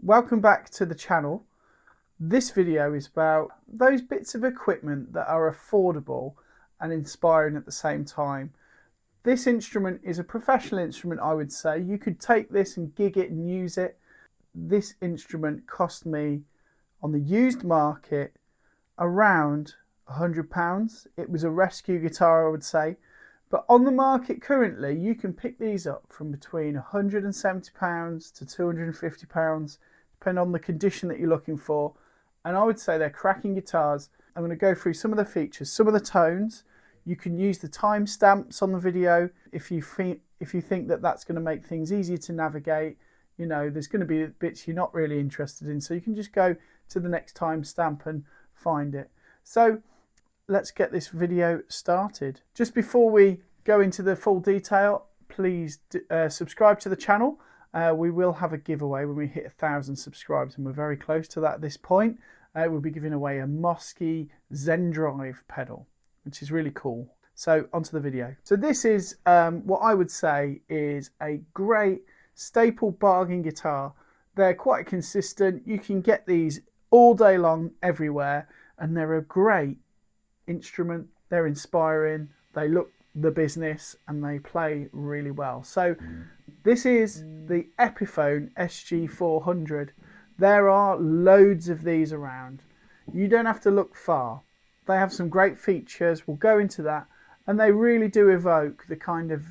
Welcome back to the channel. This video is about those bits of equipment that are affordable and inspiring at the same time. This instrument is a professional instrument, I would say. You could take this and gig it and use it. This instrument cost me on the used market around £100. It was a rescue guitar, I would say. But on the market currently, you can pick these up from between £170 to £250, depending on the condition that you're looking for. And I would say they're cracking guitars. I'm going to go through some of the features, some of the tones. You can use the timestamps on the video if you think that that's going to make things easier to navigate. You know, there's going to be bits you're not really interested in, so you can just go to the next timestamp and find it. So let's get this video started. Just before we go into the full detail, please subscribe to the channel. We will have a giveaway when we hit 1,000 subscribers, and we're very close to that at this point. We'll be giving away a Mosky Zen Drive pedal, which is really cool. So onto the video. So this is what I would say is a great staple bargain guitar. They're quite consistent. You can get these all day long everywhere, and they're a great instrument. They're inspiring, they look the business, and they play really well. So this is the Epiphone SG400. There are loads of these around. You don't have to look far. They have some great features. We'll go into that, and they really do evoke the kind of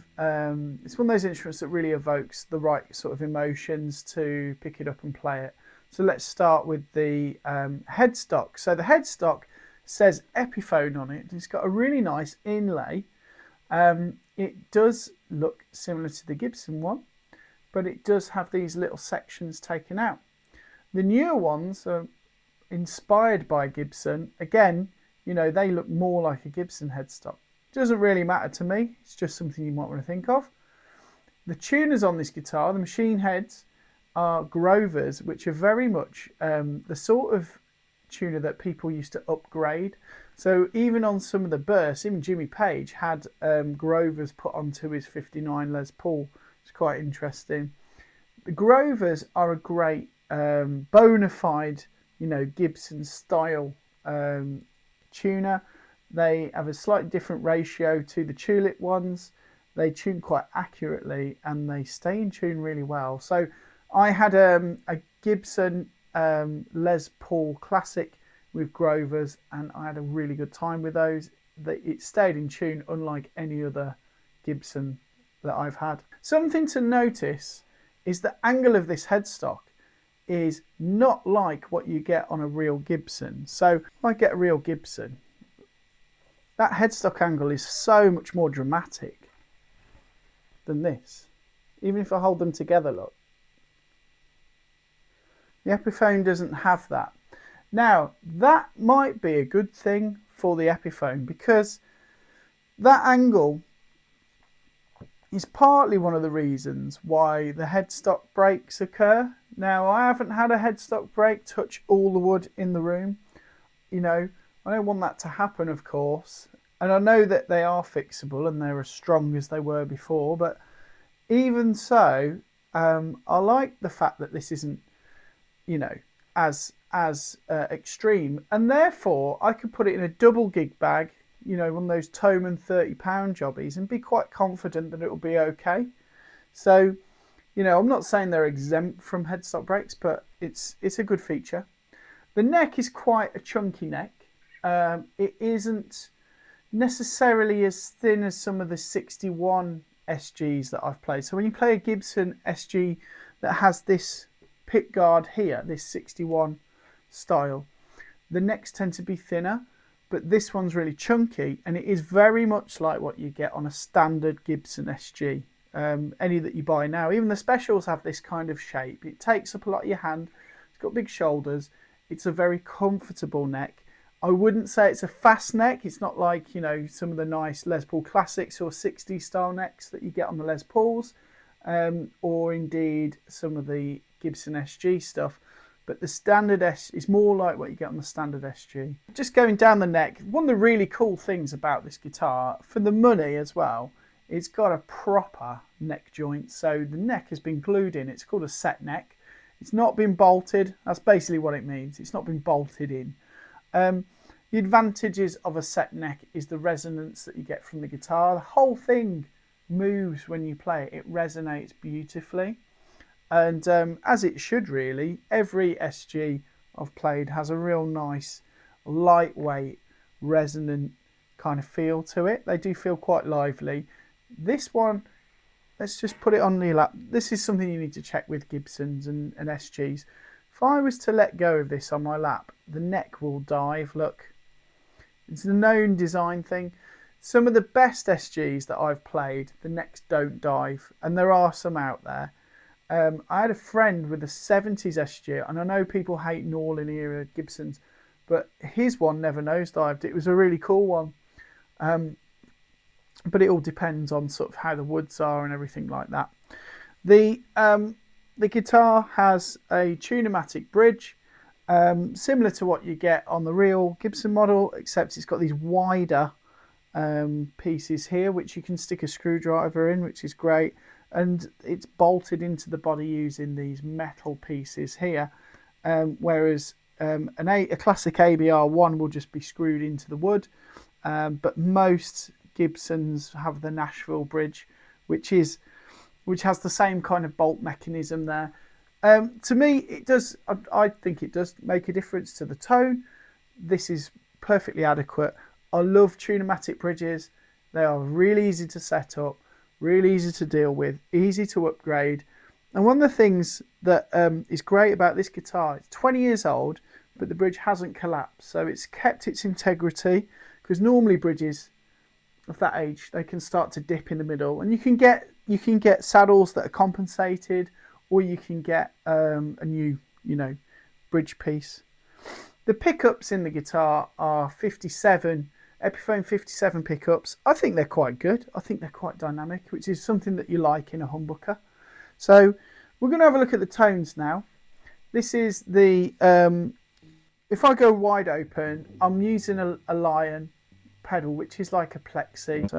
it's one of those instruments that really evokes the right sort of emotions to pick it up and play it. So let's start with the headstock. So the headstock says Epiphone on it. It's got a really nice inlay. It does look similar to the Gibson one, but it does have these little sections taken out. The newer ones are inspired by Gibson. Again, you know, they look more like a Gibson headstock. Doesn't really matter to me. It's just something you might want to think of. The tuners on this guitar, the machine heads, are Grovers, which are very much the sort of tuner that people used to upgrade. So even on some of the bursts, even Jimmy Page had Grovers put onto his 59 Les Paul. It's quite interesting. The Grovers are a great bona fide, you know, Gibson style tuner. They have a slightly different ratio to the Tulip ones. They tune quite accurately and they stay in tune really well. So I had a Gibson Les Paul Classic with Grovers, and I had a really good time with those. It stayed in tune unlike any other Gibson that I've had. Something to notice is the angle of this headstock is not like what you get on a real Gibson. So if I get a real Gibson, that headstock angle is so much more dramatic than this. Even if I hold them together, look. The Epiphone doesn't have that. Now, that might be a good thing for the Epiphone, because that angle is partly one of the reasons why the headstock breaks occur. Now, I haven't had a headstock break touch all the wood in the room. You know, I don't want that to happen, of course. And I know that they are fixable and they're as strong as they were before. But even so, I like the fact that this isn't, you know, as extreme, and therefore I could put it in a double gig bag, you know, one of those Toman £30 jobbies, and be quite confident that it will be okay. So, you know, I'm not saying they're exempt from headstock breaks, but it's a good feature. The neck is quite a chunky neck. It isn't necessarily as thin as some of the 61 SGs that I've played. So when you play a Gibson SG that has this pick guard here, this 61 style, the necks tend to be thinner, but this one's really chunky, and it is very much like what you get on a standard Gibson SG. Any that you buy now, even the specials, have this kind of shape. It takes up a lot of your hand. It's got big shoulders. It's a very comfortable neck. I wouldn't say it's a fast neck. It's not like, you know, some of the nice Les Paul Classics or 60 style necks that you get on the Les Pauls, or indeed some of the Gibson SG stuff. But the standard S is more like what you get on the standard SG. Just going down the neck, one of the really cool things about this guitar, for the money as well, it's got a proper neck joint. So the neck has been glued in. It's called a set neck. It's not been bolted. That's basically what it means. It's not been bolted in. The advantages of a set neck is the resonance that you get from the guitar. The whole thing moves when you play it. It resonates beautifully. And as it should really. Every SG I've played has a real nice, lightweight, resonant kind of feel to it. They do feel quite lively. This one, let's just put it on the lap. This is something you need to check with Gibsons and SGs. If I was to let go of this on my lap, the neck will dive. Look, it's a known design thing. Some of the best SGs that I've played, the necks don't dive, and there are some out there. I had a friend with a 70s SG, and I know people hate Norlin era Gibsons, but his one never nosedived. It was a really cool one. But it all depends on sort of how the woods are and everything like that. The guitar has a tune-o-matic bridge, similar to what you get on the real Gibson model, except it's got these wider pieces here, which you can stick a screwdriver in, which is great. And it's bolted into the body using these metal pieces here, whereas a classic ABR1 will just be screwed into the wood, but most Gibsons have the Nashville bridge, which has the same kind of bolt mechanism there. To me, it does. I think it does make a difference to the tone. This is perfectly adequate. I love tune-o-matic bridges. They are really easy to set up, really easy to deal with, easy to upgrade. And one of the things that is great about this guitar, it's 20 years old, but the bridge hasn't collapsed, so it's kept its integrity. Because normally bridges of that age, they can start to dip in the middle, and you can get saddles that are compensated, or you can get a new bridge piece. The pickups in the guitar are 57 Epiphone 57 pickups. I think they're quite good. I think they're quite dynamic, which is something that you like in a humbucker. So we're going to have a look at the tones now. This is the if I go wide open, I'm using a Lion pedal, which is like a plexi.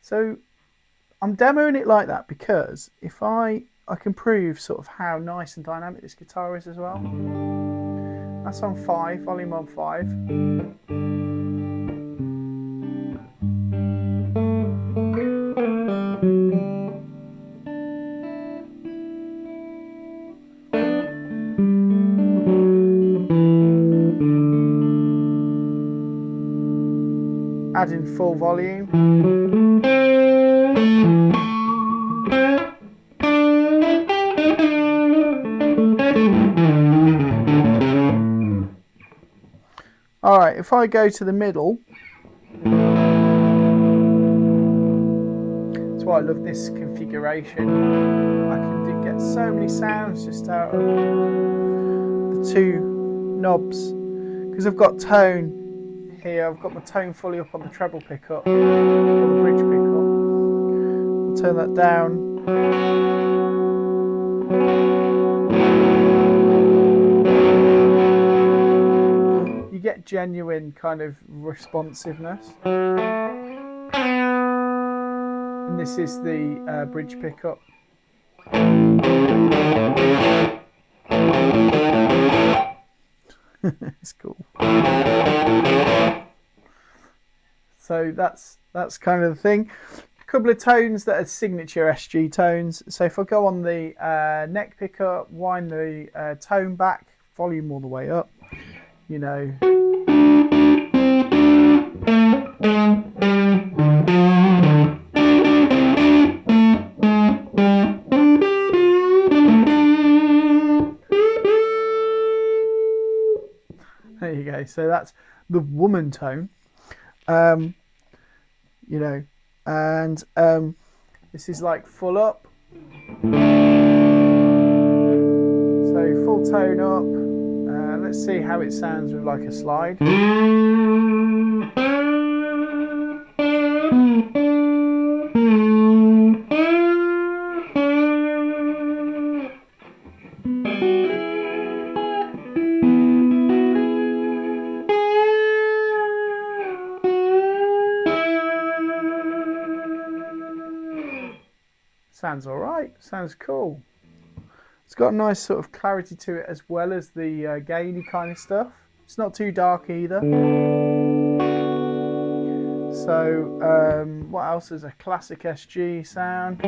So I'm demoing it like that because if I can prove sort of how nice and dynamic this guitar is as well. That's on 5, volume on 5. Adding full volume. Alright, if I go to the middle, that's why I love this configuration. I can get so many sounds just out of the two knobs, because I've got tone here. I've got my tone fully up on the treble pickup, or the bridge pickup. I'll turn that down. You get genuine kind of responsiveness. And this is the bridge pickup. It's cool. So that's kind of the thing. A couple of tones that are signature SG tones. So if I go on the neck pickup, wind the tone back, volume all the way up, you know. There you go. So that's the woman tone. You know, and this is like full up. So full tone up. Let's see how it sounds with like a slide. Sounds all right. Sounds cool. It's got a nice sort of clarity to it as well as the gainy kind of stuff. It's not too dark either. So what else is a classic SG sound?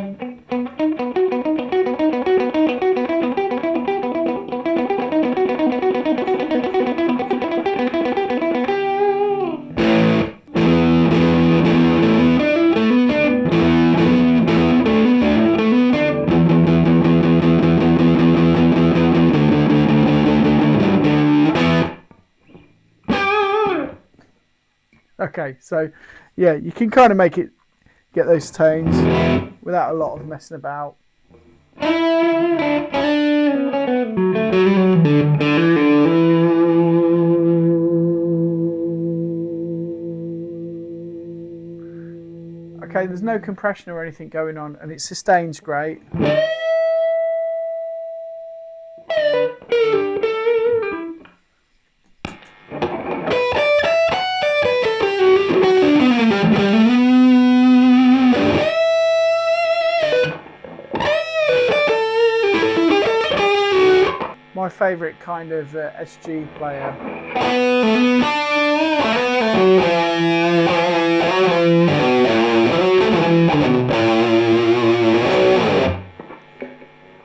Okay, so yeah, you can kind of make it get those tones without a lot of messing about. Okay, there's no compression or anything going on, and it sustains great. My favourite kind of SG player.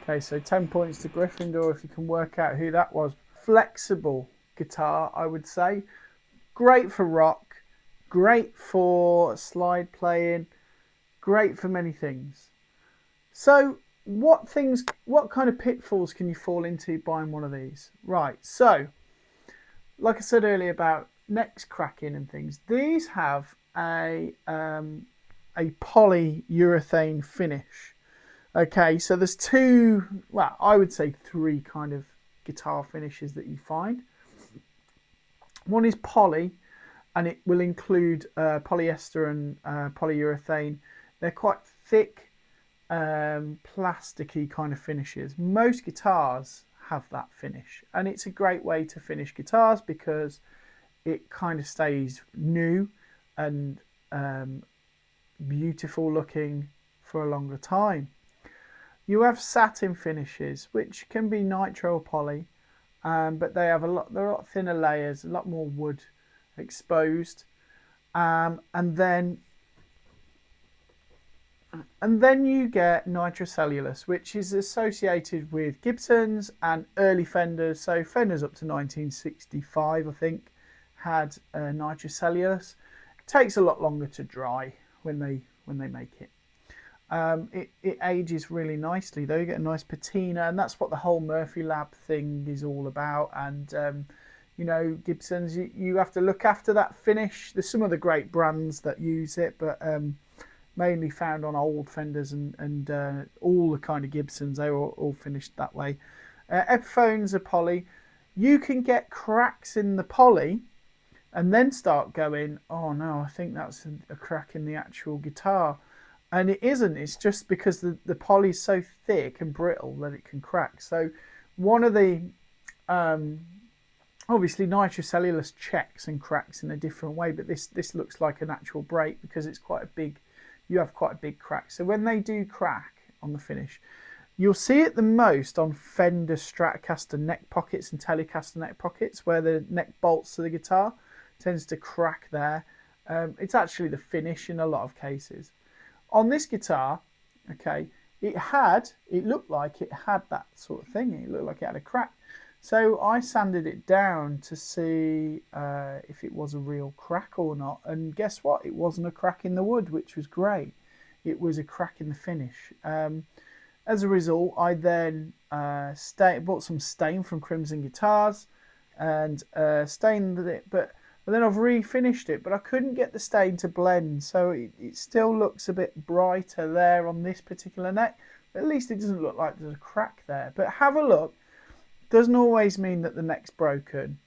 Okay, so 10 points to Gryffindor if you can work out who that was. Flexible guitar, I would say. Great for rock, great for slide playing, great for many things. So what kind of pitfalls can you fall into buying one of these? Right, so like I said earlier about necks cracking and things, these have a polyurethane finish. Okay, so there's I would say three kind of guitar finishes that you find. One is poly, and it will include polyester and polyurethane. They're quite thick, plasticky kind of finishes. Most guitars have that finish, and it's a great way to finish guitars because it kind of stays new and beautiful looking for a longer time. You have satin finishes, which can be nitro or poly, but they're a lot thinner layers, a lot more wood exposed, and then you get nitrocellulose, which is associated with Gibsons and early Fenders. So Fenders up to 1965, I think, had nitrocellulose. It takes a lot longer to dry when they make it. It ages really nicely though. You get a nice patina, and that's what the whole Murphy Lab thing is all about. And you know, Gibsons, you have to look after that finish. There's some other great brands that use it, but mainly found on old Fenders and all the kind of Gibsons, they were all finished that way. Epiphones are poly. You can get cracks in the poly and then start going, oh no, I think that's a crack in the actual guitar. And it isn't, it's just because the poly is so thick and brittle that it can crack. So one of the, obviously nitrocellulose checks and cracks in a different way, but this looks like an actual break because it's quite a big, you have quite a big crack. So when they do crack on the finish, you'll see it the most on Fender Stratocaster neck pockets and Telecaster neck pockets, where the neck bolts to the guitar tends to crack there. It's actually the finish in a lot of cases. On this guitar, okay, it looked like it had that sort of thing. It looked like it had a crack. So I sanded it down to see if it was a real crack or not. And guess what? It wasn't a crack in the wood, which was great. It was a crack in the finish. As a result, I then bought some stain from Crimson Guitars and stained it. But then I've refinished it, but I couldn't get the stain to blend. So it still looks a bit brighter there on this particular neck. But at least it doesn't look like there's a crack there. But have a look. Doesn't always mean that the neck's broken.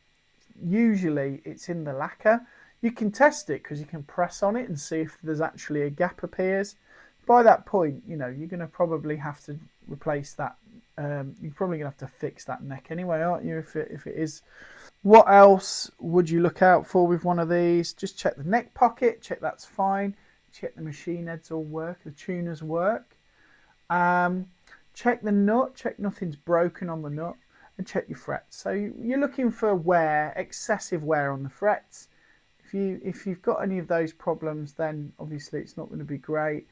Usually it's in the lacquer. You can test it because you can press on it and see if there's actually a gap appears. By that point, you know, you're going to probably have to replace that. You're probably going to have to fix that neck anyway, aren't you, if it is. What else would you look out for with one of these? Just check the neck pocket, check that's fine. Check the machine heads all work, the tuners work. Check the nut, check nothing's broken on the nut, and check your frets. So you're looking for wear, excessive wear on the frets. If you've got any of those problems, then obviously it's not going to be great.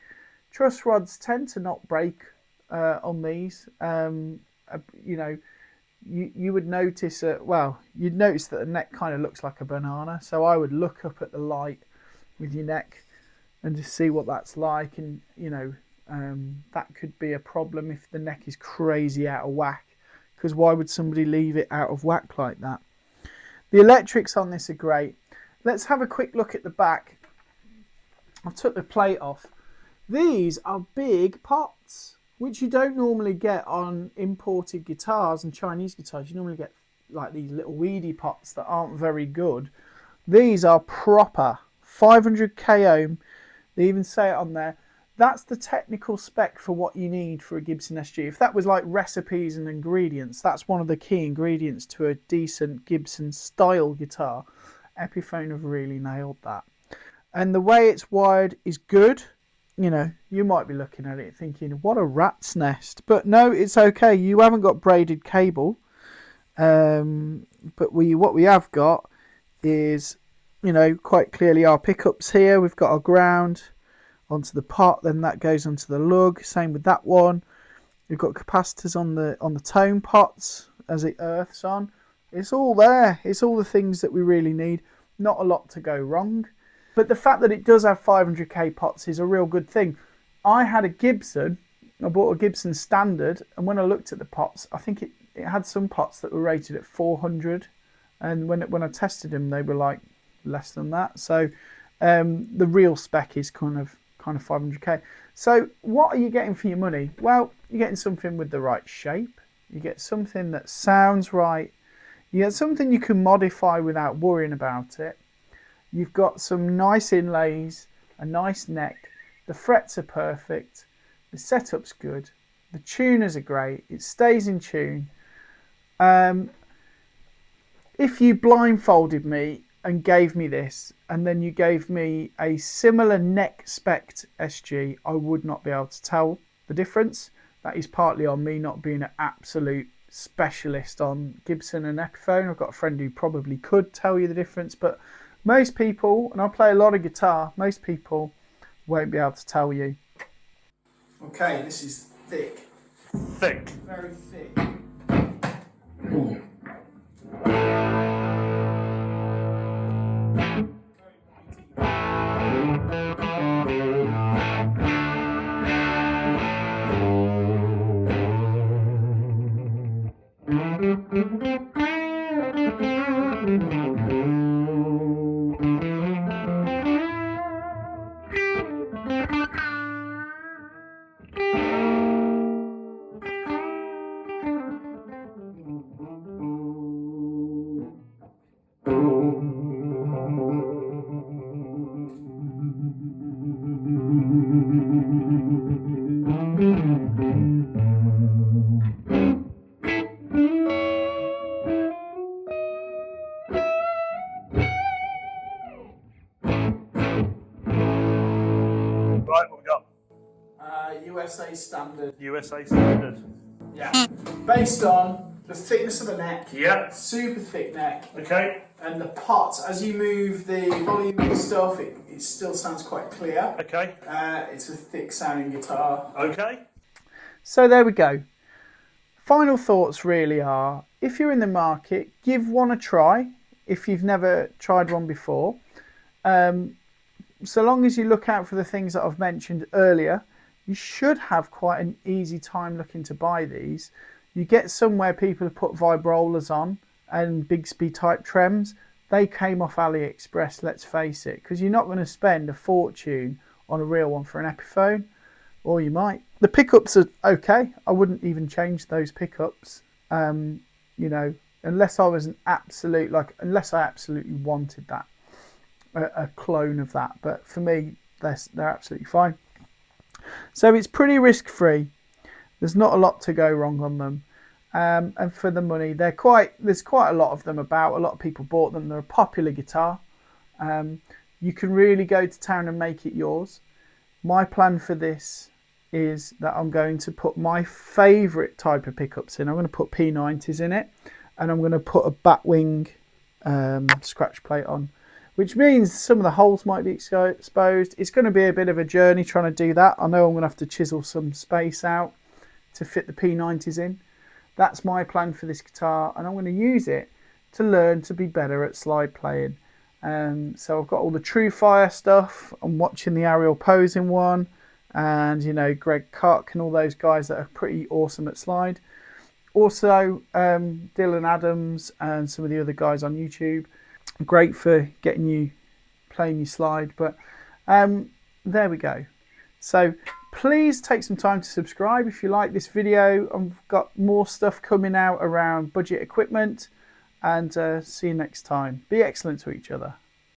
Truss rods tend to not break on these. You know, you would notice you'd notice that the neck kind of looks like a banana. So I would look up at the light with your neck and just see what that's like. And you know, that could be a problem if the neck is crazy out of whack. Because why would somebody leave it out of whack like that? The electrics on this are great. Let's have a quick look at the back. I took the plate off. These are big pots, which you don't normally get on imported guitars and Chinese guitars. You normally get like these little weedy pots that aren't very good. These are proper 500k ohm. They even say it on there. That's the technical spec for what you need for a Gibson SG. If that was like recipes and ingredients, that's one of the key ingredients to a decent Gibson style guitar. Epiphone have really nailed that. And the way it's wired is good. You know, you might be looking at it thinking, what a rat's nest. But no, it's okay. You haven't got braided cable. But what we have got is, you know, quite clearly our pickups here. We've got our ground onto the pot, then that goes onto the lug. Same with that one. We've got capacitors on the tone pots as it earths on. It's all there. It's all the things that we really need. Not a lot to go wrong. But the fact that it does have 500k pots is a real good thing. I had a Gibson. I bought a Gibson Standard, and when I looked at the pots, I think it had some pots that were rated at 400, and when I tested them, they were like less than that. So the real spec is kind of 500k. So what are you getting for your money? Well, you're getting something with the right shape. You get something that sounds right. You get something you can modify without worrying about it. You've got some nice inlays, a nice neck. The frets are perfect. The setup's good. The tuners are great. It stays in tune. If you blindfolded me and gave me this, and then you gave me a similar neck spec'd SG, I would not be able to tell the difference. That is partly on me not being an absolute specialist on Gibson and Epiphone. I've got a friend who probably could tell you the difference, but most people, and I play a lot of guitar, most people won't be able to tell you. Okay, this is thick. Thick. Very thick. Ooh. Right, what we got? USA Standard. USA Standard. Yeah. Based on the thickness of the neck. Yeah. Super thick neck. Okay. And the pot, as you move the volume and stuff, it still sounds quite clear. Okay. It's a thick sounding guitar. Okay. So there we go. Final thoughts really are, if you're in the market, give one a try if you've never tried one before. So long as you look out for the things that I've mentioned earlier, you should have quite an easy time looking to buy these. You get some where people have put vibrolas on and Bigsby type trems. They came off AliExpress, let's face it, because you're not going to spend a fortune on a real one for an Epiphone, or you might. The pickups are okay. I wouldn't even change those pickups, you know, unless I was unless I absolutely wanted that, a clone of that. But for me, they're absolutely fine. So it's pretty risk-free. There's not a lot to go wrong on them. And for the money, there's quite a lot of them about. A lot of people bought them. They're a popular guitar. You can really go to town and make it yours. My plan for this is that I'm going to put my favourite type of pickups in. I'm going to put P90s in it, and I'm going to put a batwing scratch plate on, which means some of the holes might be exposed. It's going to be a bit of a journey trying to do that. I know I'm going to have to chisel some space out to fit the P90s in. That's my plan for this guitar, and I'm going to use it to learn to be better at slide playing. So I've got all the True Fire stuff. I'm watching the Ariel Posing one, and you know, Greg Koch and all those guys that are pretty awesome at slide. Also Dylan Adams and some of the other guys on YouTube, great for getting you playing your slide. But there we go. So please take some time to subscribe if you like this video. I've got more stuff coming out around budget equipment, and see you next time. Be excellent to each other.